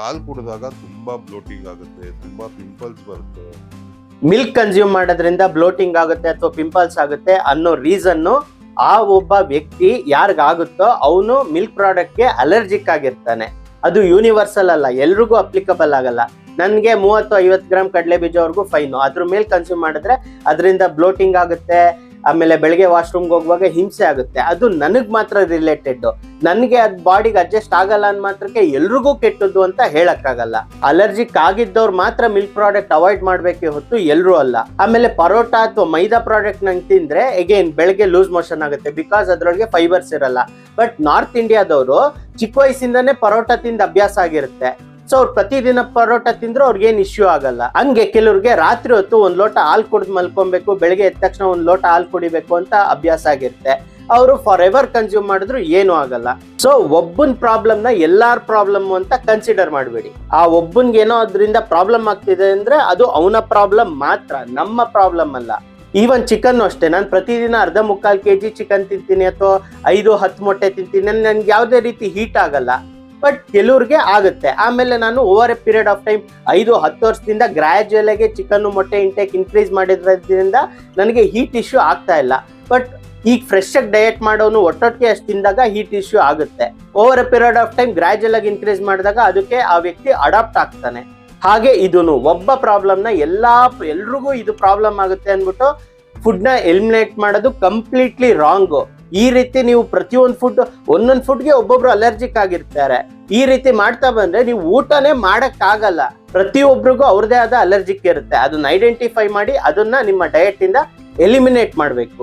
ಹಾಲು ಕುಡಿದಾಗ ತುಂಬಾ ಬ್ಲೋಟಿಂಗ್ ಆಗುತ್ತೆ, ತುಂಬಾ ಪಿಂಪಲ್ಸ್ ಬರುತ್ತೆ. ಮಿಲ್ಕ್ ಕನ್ಸ್ಯೂಮ್ ಮಾಡೋದ್ರಿಂದ ಬ್ಲೋಟಿಂಗ್ ಆಗುತ್ತೆ ಅಥವಾ ಪಿಂಪಲ್ಸ್ ಆಗುತ್ತೆ ಅನ್ನೋ ರೀಸನ್ನು ಆ ಒಬ್ಬ ವ್ಯಕ್ತಿ ಯಾರಿಗಾಗುತ್ತೋ ಅವನು ಮಿಲ್ಕ್ ಪ್ರಾಡಕ್ಟ್ಗೆ ಅಲರ್ಜಿಕ್ ಆಗಿರ್ತಾನೆ. ಅದು ಯೂನಿವರ್ಸಲ್ ಅಲ್ಲ, ಎಲ್ರಿಗೂ ಅಪ್ಲಿಕಬಲ್ ಆಗಲ್ಲ. ನನ್ಗೆ 30-50 ಗ್ರಾಮ್ ಕಡಲೆ ಬೀಜವರೆಗೂ ಫೈನು, ಅದ್ರ ಮೇಲೆ ಕನ್ಸ್ಯೂಮ್ ಮಾಡಿದ್ರೆ ಅದರಿಂದ ಬ್ಲೋಟಿಂಗ್ ಆಗುತ್ತೆ, ಆಮೇಲೆ ಬೆಳಗ್ಗೆ ವಾಶ್ರೂಮ್ಗೆ ಹೋಗುವಾಗ ಹಿಂಸೆ ಆಗುತ್ತೆ. ಅದು ನನಗ್ ಮಾತ್ರ ರಿಲೇಟೆಡ್, ನನ್ಗೆ ಅದ್ ಬಾಡಿಗೆ ಅಡ್ಜಸ್ಟ್ ಆಗಲ್ಲ ಅಂದ್ ಮಾತ್ರಕ್ಕೆ ಎಲ್ರಿಗೂ ಕೆಟ್ಟದ್ದು ಅಂತ ಹೇಳಕ್ಕಾಗಲ್ಲ. ಅಲರ್ಜಿಕ್ ಆಗಿದ್ದವ್ರು ಮಾತ್ರ ಮಿಲ್ಕ್ ಪ್ರಾಡಕ್ಟ್ ಅವಾಯ್ಡ್ ಮಾಡ್ಬೇಕೆ ಹೊತ್ತು ಎಲ್ರೂ ಅಲ್ಲ. ಆಮೇಲೆ ಪರೋಟ ಅಥವಾ ಮೈದಾ ಪ್ರಾಡಕ್ಟ್ ನಂಗೆ ತಿಂದ್ರೆ ಅಗೇನ್ ಬೆಳಗ್ಗೆ ಲೂಸ್ ಮೋಷನ್ ಆಗುತ್ತೆ, ಬಿಕಾಸ್ ಅದ್ರೊಳಗೆ ಫೈಬರ್ಸ್ ಇರಲ್ಲ. ಬಟ್ ನಾರ್ತ್ ಇಂಡಿಯಾದವರು ಚಿಕ್ಕ ವಯಸ್ಸಿಂದಾನೇ ಪರೋಟ ತಿಂದ ಅಭ್ಯಾಸ ಆಗಿರುತ್ತೆ. ಸೊ ಅವ್ರು ಪ್ರತಿದಿನ ಪರೋಟ ತಿಂದ್ರೆ ಅವ್ರಿಗೇನ್ ಇಶ್ಯೂ ಆಗಲ್ಲ. ಹಂಗೆ ಕೆಲವ್ರಿಗೆ ರಾತ್ರಿ ಹೊತ್ತು ಒಂದ್ ಲೋಟ ಹಾಲು ಕುಡಿದು ಮಲ್ಕೊಬೇಕು, ಬೆಳಗ್ಗೆ ಎದ್ದ ತಕ್ಷಣ ಒಂದ್ ಲೋಟ ಹಾಲು ಕುಡಿಬೇಕು ಅಂತ ಅಭ್ಯಾಸ ಆಗಿರುತ್ತೆ. ಅವರು ಫಾರ್ ಎವರ್ ಕನ್ಸ್ಯೂಮ್ ಮಾಡಿದ್ರು ಏನು ಆಗಲ್ಲ. ಸೊ ಒಬ್ಬನ್ ಪ್ರಾಬ್ಲಮ್ ನ ಎಲ್ಲಾರ್ ಪ್ರಾಬ್ಲಮ್ ಅಂತ ಕನ್ಸಿಡರ್ ಮಾಡಬೇಡಿ. ಆ ಒಬ್ಬನ್ಗೆ ಏನೋ ಅದರಿಂದ ಪ್ರಾಬ್ಲಮ್ ಆಗ್ತಿದೆ ಅಂದ್ರೆ ಅದು ಅವನ ಪ್ರಾಬ್ಲಮ್ ಮಾತ್ರ, ನಮ್ಮ ಪ್ರಾಬ್ಲಮ್ ಅಲ್ಲ. ಈವನ್ ಚಿಕನ್ ಅಷ್ಟೇ, ನಾನು ಪ್ರತಿದಿನ 1/4 kg ಚಿಕನ್ ತಿಂತೀನಿ ಅಥವಾ 5-10 ಮೊಟ್ಟೆ ತಿಂತೀನಿ, ನನ್ಗೆ ಯಾವುದೇ ರೀತಿ ಹೀಟ್ ಆಗಲ್ಲ. ಬಟ್ ಕೆಲವ್ರಿಗೆ ಆಗುತ್ತೆ. ಆಮೇಲೆ ನಾನು over A period of time 5-10 ವರ್ಷದಿಂದ ಗ್ರಾಜುಯಲ್ ಆಗಿ ಚಿಕನ್ ಮೊಟ್ಟೆ ಇಂಟೇಕ್ ಇನ್ಕ್ರೀಸ್ ಮಾಡಿದ್ರಿಂದ ನನಗೆ ಹೀಟ್ ಇಶ್ಯೂ ಆಗ್ತಾ ಇಲ್ಲ. ಬಟ್ ಈಗ ಫ್ರೆಶ್ ಆಗಿ ಡಯಟ್ ಮಾಡೋನು ಒಟ್ಟೊಟ್ಟಿಗೆ ಅಷ್ಟು ತಿಂದಾಗ ಹೀಟ್ ಇಶ್ಯೂ ಆಗುತ್ತೆ. Over A period of time gradual ಆಗಿ ಇನ್ಕ್ರೀಸ್ ಮಾಡಿದಾಗ ಅದಕ್ಕೆ ಆ ವ್ಯಕ್ತಿ ಅಡಾಪ್ಟ್ ಆಗ್ತಾನೆ. ಹಾಗೆ ಇದೂನು ಒಬ್ಬ ಪ್ರಾಬ್ಲಮ್ನ ಎಲ್ರಿಗೂ ಇದು ಪ್ರಾಬ್ಲಮ್ ಆಗುತ್ತೆ ಅಂದ್ಬಿಟ್ಟು ಫುಡ್ನ ಎಲಿಮಿನೇಟ್ ಮಾಡೋದು ಕಂಪ್ಲೀಟ್ಲಿ ರಾಂಗು. ಈ ರೀತಿ ನೀವು ಪ್ರತಿಯೊಂದು ಒಂದೊಂದು ಫುಡ್ಗೆ ಒಬ್ಬೊಬ್ರು ಅಲರ್ಜಿಕ್ ಆಗಿರ್ತಾರೆ. ಈ ರೀತಿ ಮಾಡ್ತಾ ಬಂದ್ರೆ ನೀವು ಊಟನೇ ಮಾಡಕ್ ಆಗಲ್ಲ. ಪ್ರತಿಯೊಬ್ಬರಿಗೂ ಅವ್ರದೇ ಆದ ಅಲರ್ಜಿಕ್ ಇರುತ್ತೆ. ಅದನ್ನ ಐಡೆಂಟಿಫೈ ಮಾಡಿ ಅದನ್ನ ನಿಮ್ಮ ಡಯಟ್ ಇಂದ ಎಲಿಮಿನೇಟ್ ಮಾಡಬೇಕು.